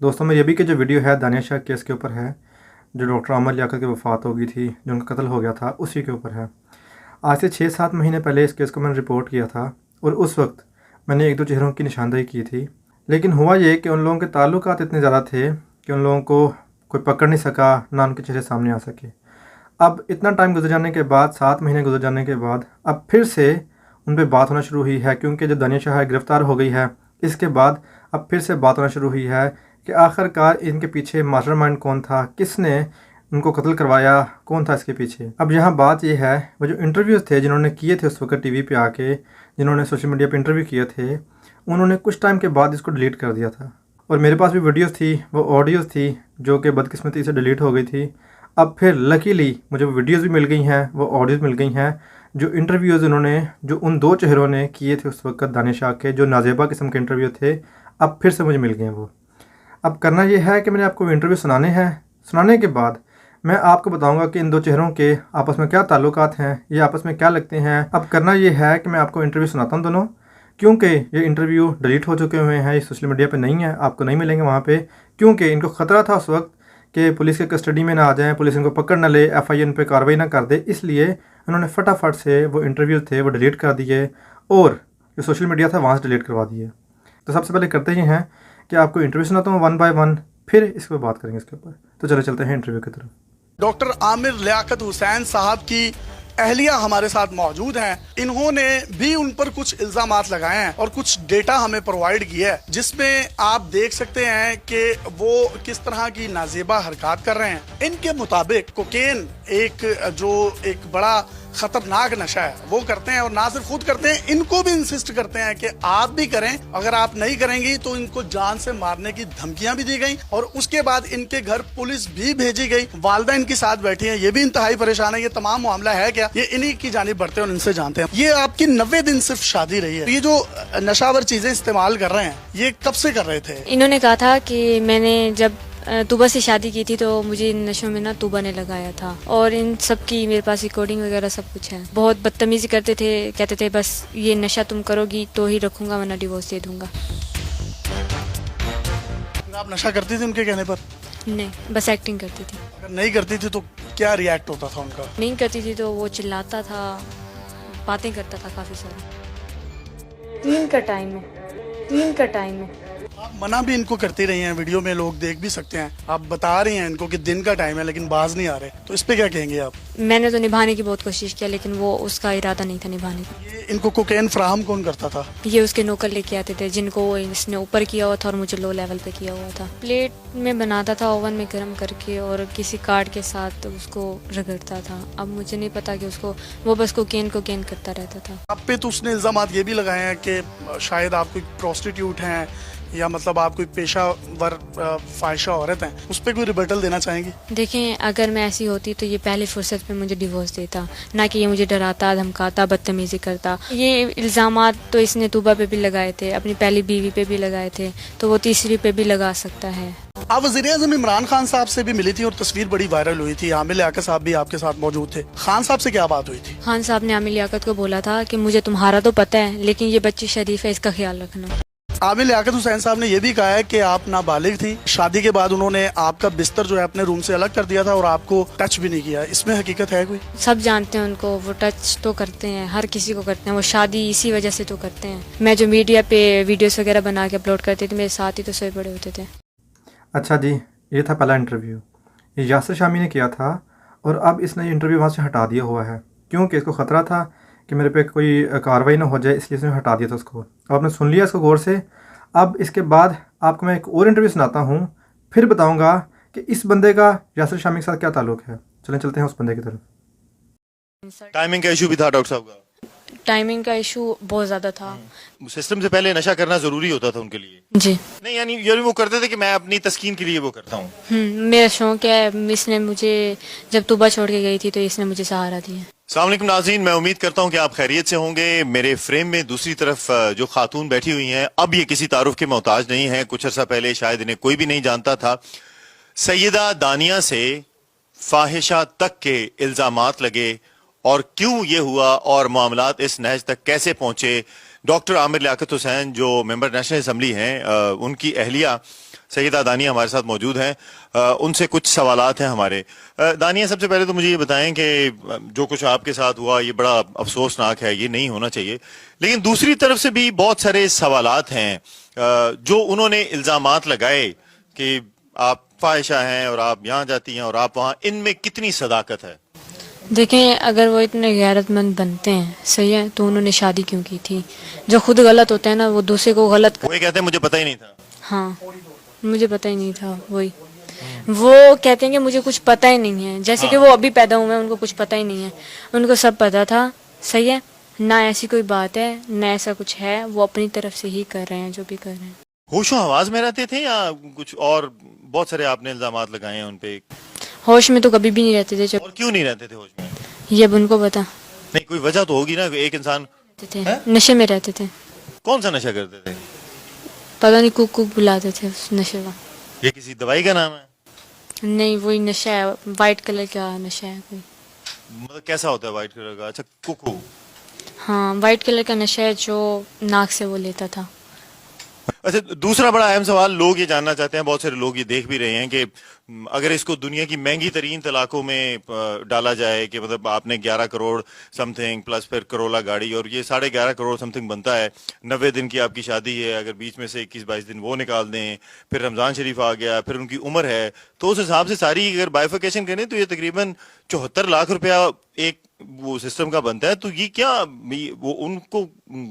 दोस्तों मेरी अभी की जो वीडियो है दानिया शाह केस के ऊपर है, जो डॉक्टर आमिर लियाकत की वफ़ात हो गई थी, जो उनका कत्ल हो गया था, उसी के ऊपर है। आज से 6-7 महीने पहले इस केस को मैंने रिपोर्ट किया था और उस वक्त मैंने 1-2 चेहरों की निशानदेही की थी। लेकिन हुआ ये कि उन लोगों के ताल्लुकात इतने ज़्यादा थे कि उन लोगों को कोई पकड़ नहीं सका, ना उनके चेहरे सामने आ सके। अब इतना टाइम गुजर जाने के बाद, 7 महीने गुजर जाने के बाद अब फिर से उन पे बात होना शुरू हुई है, क्योंकि जब दानिया शाह गिरफ़्तार हो गई है, इसके बाद अब फिर से बात होना शुरू हुई है कि आखिरकार इनके पीछे मास्टरमाइंड कौन था, किसने उनको कत्ल करवाया, कौन था इसके पीछे। अब यहाँ बात यह है, वो जो इंटरव्यूज़ थे जिन्होंने किए थे उस वक्त टीवी पे आके, जिन्होंने सोशल मीडिया पे इंटरव्यू किए थे, उन्होंने कुछ टाइम के बाद इसको डिलीट कर दिया था। और मेरे पास भी वीडियोज़ थी, वो ऑडियोज़ थी जो कि बदकिस्मती से डिलीट हो गई थी। अब फिर लकीली मुझे वो वीडियोज़ भी मिल गई हैं, वो ऑडियोज़ मिल गई हैं, जो इंटरव्यूज़ उन्होंने, जो उन 2 चेहरों ने किए थे उस वक्त दानिया शाह के, जो नाज़ेबा किस्म के इंटरव्यू थे, अब फिर से मुझे मिल गए हैं वो। अब करना ये है कि मैंने आपको इंटरव्यू सुनाने हैं। सुनाने के बाद मैं आपको बताऊंगा कि इन 2 चेहरों के आपस में क्या ताल्लुकात हैं, ये आपस में क्या लगते हैं। अब करना ये है कि मैं आपको इंटरव्यू सुनाता हूँ दोनों, क्योंकि ये इंटरव्यू डिलीट हो चुके हुए हैं, ये सोशल मीडिया पे नहीं है, आपको नहीं मिलेंगे वहाँ पे, क्योंकि इनको ख़तरा था उस वक्त कि पुलिस के कस्टडी में ना आ जाएँ, पुलिस इनको पकड़ ना ले, एफआईआर इन पे कार्रवाई ना कर दे, इसलिए उन्होंने फटाफट से वो इंटरव्यू थे वो डिलीट कर दिए और जो सोशल मीडिया था वहाँ से डिलीट करवा दिए। तो सबसे पहले करते ही हैं कि आपको इंटरव्यू सुनाता हूँ 1 बाय 1, फिर इस पर बात करेंगे इसके ऊपर। तो चलो चलते हैं इंटरव्यू की तरफ। डॉक्टर आमिर लियाकत हुसैन साहब की अहलिया हमारे साथ मौजूद हैं। इन्होंने भी उन पर कुछ इल्जामात लगाए हैं और कुछ डेटा हमें प्रोवाइड किया है, जिसमें आप देख सकते हैं कि वो किस तरह की नाजेबा हरकत कर रहे हैं। इनके मुताबिक कोकेन एक बड़ा खतरनाक नशा है, वो करते हैं और ना सिर्फ खुद करते हैं, इनको भी इंसिस्ट करते हैं कि आप भी करें, अगर आप नहीं करेंगी तो इनको जान से मारने की धमकियां भी दी गई और उसके बाद इनके घर पुलिस भी भेजी गई। वालिदा इनके साथ बैठी हैं, ये भी इंतहाई परेशान है। ये तमाम मामला है क्या, ये इन्हीं की जानिब बढ़ते हैं और इनसे जानते हैं। ये आपकी 90 दिन सिर्फ शादी रही है, ये जो नशावर चीजें इस्तेमाल कर रहे हैं ये कब से कर रहे थे? इन्होंने कहा था कि मैंने जब तूबा से शादी की थी तो मुझे इन नशों में ना तूबा ने लगाया था, और इन सब की मेरे पास रिकॉर्डिंग वगैरह सब कुछ है। बहुत बदतमीजी करते थे, कहते थे बस ये नशा तुम करोगी तो ही रखूंगा वरना डिवोर्स दे दूंगा। आप नशा करती थी उनके कहने पर? नहीं, बस एक्टिंग करती थी। अगर नहीं करती थी तो क्या रिएक्ट होता था उनका? नहीं करती थी तो वो चिल्लाता था, बातें करता था काफ़ी सारी। 3 का टाइम है। आप मना भी इनको करती रही हैं, वीडियो में लोग देख भी सकते हैं, आप बता रही हैं इनको कि दिन का टाइम है लेकिन बाज नहीं आ रहे, तो इस पे क्या कहेंगे आप? मैंने तो निभाने की बहुत कोशिश किया लेकिन वो उसका इरादा नहीं था निभाने का। ये इनको कोकेन फराहम कौन करता था? ये उसके नौकर लेके आते थे, जिनको इसने ऊपर किया हुआ था और मुझे लो लेवल पे किया हुआ था। प्लेट में बनाता था ओवन में गर्म करके और किसी कार्ड के साथ उसको रगड़ता था। अब मुझे नहीं पता कि उसको, वो बस कोकेन करता रहता था। आप पे तो उसने इल्जामात ये भी लगाए हैं कि शायद आप कोई प्रोस्टिट्यूट हैं या मतलब आप कोई पेशावर फाहिशा औरत हैं, उस पर कोई रिबर्टल देना चाहेंगी? देखें, अगर मैं ऐसी होती तो ये पहली फुर्सत पे मुझे डिवोर्स देता, ना कि ये मुझे डराता, धमकाता, बदतमीजी करता। ये इल्ज़ामात तो इसने तूबा पे भी लगाए थे, अपनी पहली बीवी पे भी लगाए थे, तो वो तीसरी पे भी लगा सकता है। आप वज़ीर-ए-आज़म इमरान खान साहब से भी मिली थी और तस्वीर बड़ी वायरल हुई थी, आमिर लियाकत साहब भी आपके साथ मौजूद थे। खान साहब से क्या बात हुई थी? खान साहब ने आमिर लियाकत को बोला था कि मुझे तुम्हारा तो पता है लेकिन ये बच्ची शरीफ है, इसका ख्याल रखना। आमिर लियाकत हुसैन साहब ने यह भी कहा है कि आप नाबालिग थी, शादी के बाद उन्होंने आपका बिस्तर जो है अपने रूम से अलग कर दिया था और आपको टच भी नहीं किया, इसमें हकीकत है कोई? सब जानते हैं उनको, वो टच तो करते हैं, हर किसी को करते हैं, वो शादी इसी वजह से तो करते हैं। मैं जो मीडिया पे वीडियोस वगैरह बना के अपलोड करती थी, मेरे साथ ही तो सोए बड़े होते थे। अच्छा जी, ये था पहला इंटरव्यू, ये यासिर शामी ने किया था और अब इसने ये इंटरव्यू वहाँ से हटा दिया हुआ है, क्योंकि इसको ख़तरा था कि मेरे पे कोई कार्रवाई ना हो जाए, इसलिए इसने हटा दिया था उसको। अब आपने सुन लिया इसको गौर से। अब इसके बाद आपको मैं एक और इंटरव्यू सुनाता हूँ, फिर बताऊँगा कि इस बंदे का यासिर शामी के साथ क्या ताल्लुक़ है। चलें चलते हैं उस बंदे की तरफ। टाइमिंग का इशू भी था डॉक्टर साहब का? टाइमिंग का इशू बहुत ज़्यादा था। सिस्टम से पहले नशा करना जरूरी होता था उनके लिए? जी नहीं, यानी वो करते थे कि मैं अपनी तस्कीन के लिए वो करता हूँ। मेरा शौक है। इसने मुझे जब तूबा छोड़ के गई थी तो इसने मुझे सहारा दिया। अस्सलाम वालेकुम नाज़रीन, मैं उम्मीद करता हूँ कि आप खैरियत से होंगे। मेरे फ्रेम में दूसरी तरफ जो खातून बैठी हुई हैं, अब ये किसी तारुफ के मोहताज नहीं है। कुछ अर्सा पहले शायद इन्हें कोई भी नहीं जानता था। सैयदा दानिया से फाहिशा तक के इल्जामात लगे और क्यों ये हुआ और मामलात इस नहज तक कैसे पहुंचे। डॉक्टर आमिर लियाकत हुसैन जो मेंबर नेशनल असम्बली हैं, उनकी अहलिया सैयदा दानिया हमारे साथ मौजूद हैं। उनसे कुछ सवालात हैं हमारे। दानिया, सबसे पहले तो मुझे ये बताएं कि जो कुछ आपके साथ हुआ ये बड़ा अफसोसनाक है, ये नहीं होना चाहिए, लेकिन दूसरी तरफ से भी बहुत सारे सवालात हैं जो उन्होंने इल्जामात लगाए कि आप फाहिशा हैं और आप यहाँ जाती हैं और आप वहाँ, इनमें कितनी सदाकत है? देखें, अगर वो इतने गैरतमंद बनते हैं, सही है, तो उन्होंने शादी क्यों की थी? जो खुद गलत होते हैं ना, वो दूसरे को गलत वो ये कहते हैं मुझे पता ही नहीं था। हाँ, मुझे पता ही नहीं था। वही वो कहते हैं कि मुझे कुछ पता ही नहीं है, जैसे कि वो अभी पैदा हुए हैं, उनको कुछ पता ही नहीं है। उनको सब पता था, सही है, ना ऐसी कोई बात है, ना ऐसा कुछ है। वो अपनी तरफ से ही कर रहे हैं जो भी कर रहे हैं। होशो हवास में रहते थे या कुछ और? बहुत सारे आपने इल्जामात लगाए हैं उन पे। होश में तो कभी भी नहीं रहते थे। और क्यों नहीं रहते थे होश में? ये अब उनको पता। नहीं, कोई वजह तो होगी ना, एक इंसान। रहते थे, नशे में रहते थे। कौन सा नशा करते थे? पता नहीं, कुक कुक बुलाते थे उस नशे का। ये किसी दवाई का नाम है? नहीं, वही नशा है, वाइट कलर का नशा है कोई। मतलब कैसा होता है व्हाइट कलर का? अच्छा, कुकू। हाँ, वाइट कलर का नशा है जो नाक से वो लेता था। अच्छा, दूसरा बड़ा अहम सवाल लोग ये जानना चाहते हैं, बहुत सारे लोग ये देख भी रहे हैं कि अगर इसको दुनिया की महंगी तरीन तलाकों में डाला जाए कि मतलब आपने 11 करोड़ समथिंग प्लस फिर करोला गाड़ी और ये 11.5 करोड़ समथिंग बनता है, 90 दिन की आपकी शादी है, अगर बीच में से 21-22 दिन वो निकाल दें, फिर रमजान शरीफ आ गया, फिर उनकी उम्र है, तो उस हिसाब से सारी अगर बाइफिकेशन करें तो ये तकरीबन 74 लाख रुपया एक वो सिस्टम का बनता है। तो ये क्या वो उनको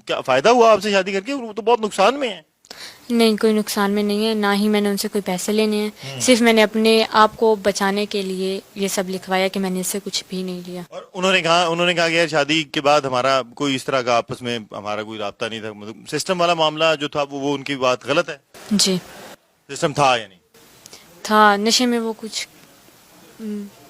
क्या फायदा हुआ आपसे शादी करके? वो तो बहुत नुकसान में है। नहीं, कोई नुकसान में नहीं है, ना ही मैंने उनसे कोई पैसे लेने हैं। सिर्फ मैंने अपने आप को बचाने के लिए ये सब लिखवाया कि मैंने इससे कुछ भी नहीं लिया। और उन्होंने कहा कि यार शादी के बाद हमारा कोई इस तरह का आपस में हमारा कोई राब्ता नहीं था, मतलब सिस्टम वाला मामला जो था वो उनकी बात गलत है। जी, सिस्टम था यानी था नशे में वो कुछ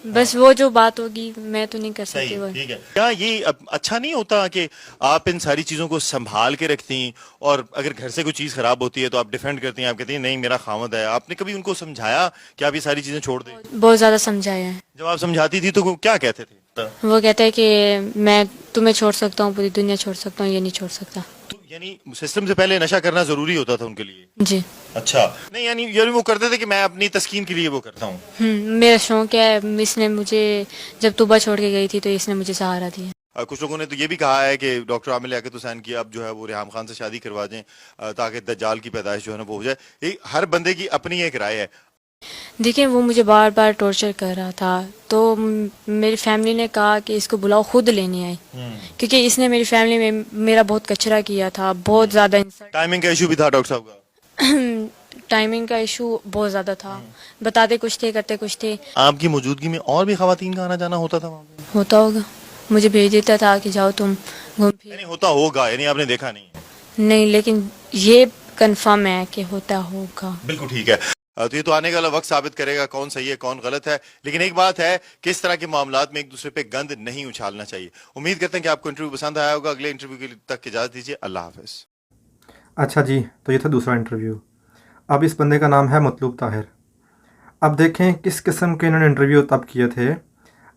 बस वो जो बात होगी मैं तो नहीं कर सकती। सही, वो ठीक है। क्या ये अच्छा नहीं होता कि आप इन सारी चीजों को संभाल के रखती और अगर घर से कोई चीज खराब होती है तो आप डिफेंड करती हैं, आप कहती हैं नहीं मेरा खामद है? आपने कभी उनको समझाया कि आप ये सारी चीजें छोड़ दें? बहुत ज्यादा समझाया है। जब आप समझाती थी तो वो क्या कहते थे? वो कहते हैं कि मैं तुम्हें छोड़ सकता हूँ, पूरी दुनिया छोड़ सकता हूँ, ये नहीं छोड़ सकता। तो यानी सिस्टम से पहले नशा करना जरूरी होता था उनके लिए? जी। अच्छा, नहीं यानी वो करते थे कि मैं अपनी तस्कीन के लिए वो करता हूँ। मेरा शौक है। इसने मुझे जब तूबा छोड़ के गई थी तो इसने मुझे सहारा दिया। कुछ लोगों ने तो ये भी कहा है कि डॉक्टर आमिर लियाकत हुसैन की अब जो है वो रिहाम खान से शादी करवा दें ताकि दज्जाल की पैदाइश जो है ना वो हो जाए। ये हर बंदे की अपनी एक राय है। देखिए, वो मुझे बार बार टॉर्चर कर रहा था, तो मेरी फैमिली ने कहा कि इसको बुलाओ, खुद लेने आए, क्योंकि इसने मेरी फैमिली में मेरा बहुत कचरा किया था, बहुत ज़्यादा इंसल्ट। टाइमिंग का इशू भी था डॉक्टर साहब का? टाइमिंग का इशू बहुत ज़्यादा था। बताते कुछ थे, करते कुछ थे। आपकी मौजूदगी में और भी खवातीन का आना जाना होता था वहाँ पे? होता होगा, मुझे भेज देता था कि जाओ तुम घूम फिर। यानी होता होगा, यानी आपने देखा नहीं है? नहीं, लेकिन ये कंफर्म है कि होता होगा। बिल्कुल ठीक है। तो ये तो आने वाला वक्त साबित करेगा कौन सही है कौन गलत है, लेकिन एक बात है कि इस तरह के मामलात में एक दूसरे पे गंद नहीं उछालना चाहिए। उम्मीद करते हैं कि आपको इंटरव्यू पसंद आया होगा। अगले इंटरव्यू के तक इजाजत दीजिए। अल्लाह हाफिज। अच्छा जी, तो ये था दूसरा इंटरव्यू। अब इस बंदे का नाम है मतलूब ताहिर। अब देखें किस किस्म के इन्होंने इंटरव्यू तब किए थे।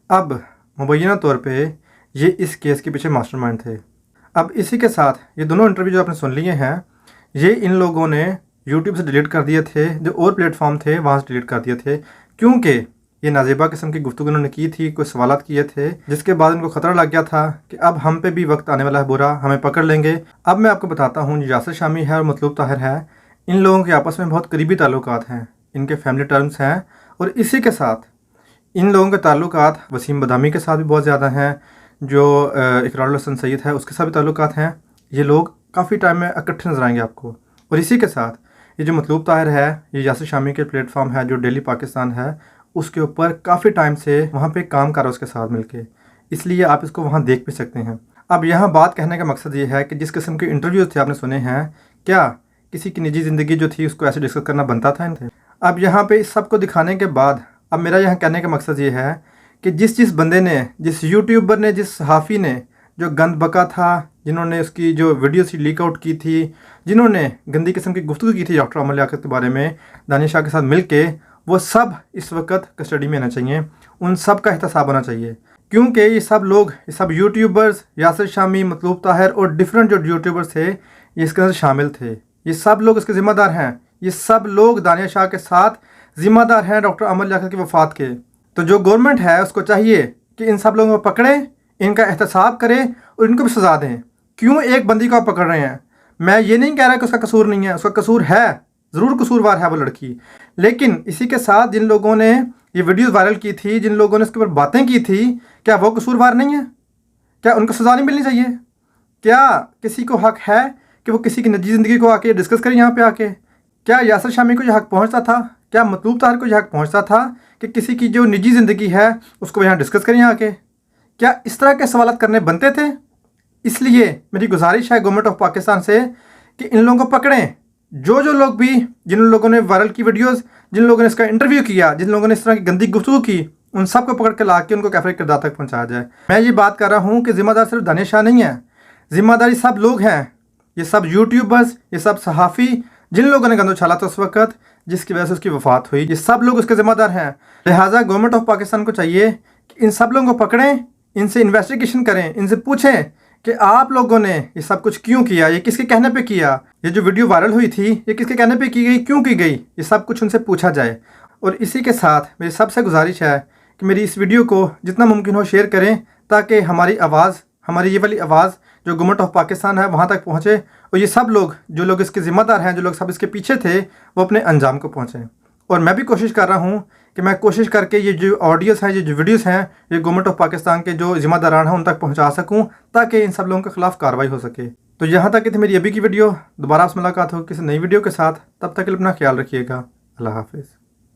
अब मुबैना तौर पे ये इस केस के पीछे मास्टरमाइंड थे। अब इसी के साथ ये दोनों इंटरव्यू जो आपने सुन लिए हैं, ये इन लोगों ने यूट्यूब से डिलीट कर दिए थे, जो और प्लेटफॉर्म थे वहाँ से डिलीट कर दिए थे, क्योंकि ये नाजेबा किस्म की गुफ्तगू उन्होंने की थी, कोई सवालात किए थे, जिसके बाद उनको ख़तरा लग गया था कि अब हम पे भी वक्त आने वाला है बुरा, हमें पकड़ लेंगे। अब मैं आपको बताता हूँ, यासिर शामी है और मतलूब ताहिर है, इन लोगों के आपस में बहुत करीबी ताल्लुकात हैं, इनके फैमिली टर्म्स हैं, और इसी के साथ इन लोगों के ताल्लुकात वसीम बदामी के साथ भी बहुत ज़्यादा हैं, जो इकरारुल हसन सैयद है उसके साथ भी ताल्लुकात हैं। ये लोग काफ़ी टाइम में इकट्ठे नजर आएंगे आपको। और इसी के साथ ये जो मतलूब ताहिर है, ये यासिर शामी के प्लेटफॉर्म है जो डेली पाकिस्तान है, उसके ऊपर काफ़ी टाइम से वहाँ पे काम कर रहा है उसके साथ मिलके, इसलिए आप इसको वहाँ देख भी सकते हैं। अब यहाँ बात कहने का मकसद ये है कि जिस किस्म के इंटरव्यूज़ थे आपने सुने हैं, क्या किसी की निजी ज़िंदगी जो थी उसको ऐसे डिस्कस करना बनता था इनसे? अब यहाँ पे इस सब को दिखाने के बाद अब मेरा यहाँ कहने का मकसद ये है कि जिस बंदे ने, जिस यूट्यूबर ने, जिस सहाफ़ी ने जो गंद बका था, जिन्होंने उसकी जो वीडियो सी लीक आउट की थी, जिन्होंने गंदी किस्म की गुफ्तगू की थी डॉक्टर आमिर लियाकत के बारे में दानिश शाह के साथ मिलके, वो सब इस वक्त कस्टडी में आना चाहिए। उन सब का एहतसाब होना चाहिए, क्योंकि ये सब लोग, ये सब यूट्यूबर्स, यासिर शामी, मतलूब ताहिर और डिफरेंट जो यूट्यूबर्स थे, ये इसके अंदर शामिल थे। ये सब लोग इसके ज़िम्मेदार हैं ये सब लोग दानिया शाह के साथ ज़िम्मेदार हैं डॉक्टर अमर लियाकत की वफ़ात के। तो जो गवर्नमेंट है उसको चाहिए कि इन सब लोगों को पकड़ें, इनका एहतसाब करें और इनको भी सज़ा दें। क्यों एक बंदी को आप पकड़ रहे हैं? मैं ये नहीं कह रहा कि उसका कसूर नहीं है, उसका कसूर है, ज़रूर कसूरवार है वो लड़की। लेकिन इसी के साथ जिन लोगों ने ये वीडियो वायरल की थी, जिन लोगों ने इसके ऊपर बातें की थी, क्या वो कसूरवार नहीं है? क्या उनको सज़ा नहीं मिलनी चाहिए? क्या किसी को हक है कि वो किसी की निजी ज़िंदगी को आके डिस्कस करें यहाँ पे आके? क्या यासिर शामी को यह हक पहुँचता था? क्या मतलूब ताहिर को यह हक पहुँचता था कि किसी की जो निजी ज़िंदगी है उसको यहाँ डिस्कस करें यहाँ आके? क्या इस तरह के सवाल करने बनते थे? इसलिए मेरी गुजारिश है गवर्नमेंट ऑफ पाकिस्तान से कि इन लोगों को पकड़ें। जो लोग भी, जिन लोगों ने वायरल की वीडियोस, जिन लोगों ने इसका इंटरव्यू किया, जिन लोगों ने इस तरह की गंदी गुफ्तगू की, उन सबको पकड़ के ला के उनको कैफरे किरदार तक पहुंचाया जाए। मैं ये बात कर रहा हूँ कि ज़िम्मेदार सिर्फ दानिया शाह नहीं है, ज़िम्मेदारी सब लोग हैं। ये सब यूट्यूबर्स, ये सब सहाफ़ी, जिन लोगों ने गंद उछाला था उस वक्त जिसकी वजह से उसकी वफ़ात हुई, ये सब लोग उसके ज़िम्मेदार हैं। लिहाजा गवर्नमेंट ऑफ पाकिस्तान को चाहिए कि इन सब लोगों को पकड़ें, इनसे इन्वेस्टिगेशन करें, इनसे पूछें कि आप लोगों ने ये सब कुछ क्यों किया, ये किसके कहने पे किया, ये जो वीडियो वायरल हुई थी ये किसके कहने पे की गई, क्यों की गई, ये सब कुछ उनसे पूछा जाए। और इसी के साथ मेरी सबसे गुजारिश है कि मेरी इस वीडियो को जितना मुमकिन हो शेयर करें, ताकि हमारी आवाज़, हमारी ये वाली आवाज़ जो गवर्नमेंट ऑफ पाकिस्तान है वहाँ तक पहुँचे और ये सब लोग, जो लोग इसके ज़िम्मेदार हैं, जो लोग सब इसके पीछे थे, वो अपने अंजाम को पहुँचें। और मैं भी कोशिश कर रहा हूँ कि मैं कोशिश करके ये जो ऑडियोज़ हैं, ये जो वीडियोज़ हैं, ये गवर्नमेंट ऑफ पाकिस्तान के जो ज़िम्मेदारान हैं उन तक पहुँचा सकूँ, ताकि इन सब लोगों के ख़िलाफ़ कार्रवाई हो सके। तो यहाँ तक की थी मेरी अभी की वीडियो। दोबारा आपसे मुलाकात हो किसी नई वीडियो के साथ, तब तक के लिए अपना ख्याल रखिएगा। अल्लाह हाफ़िज़।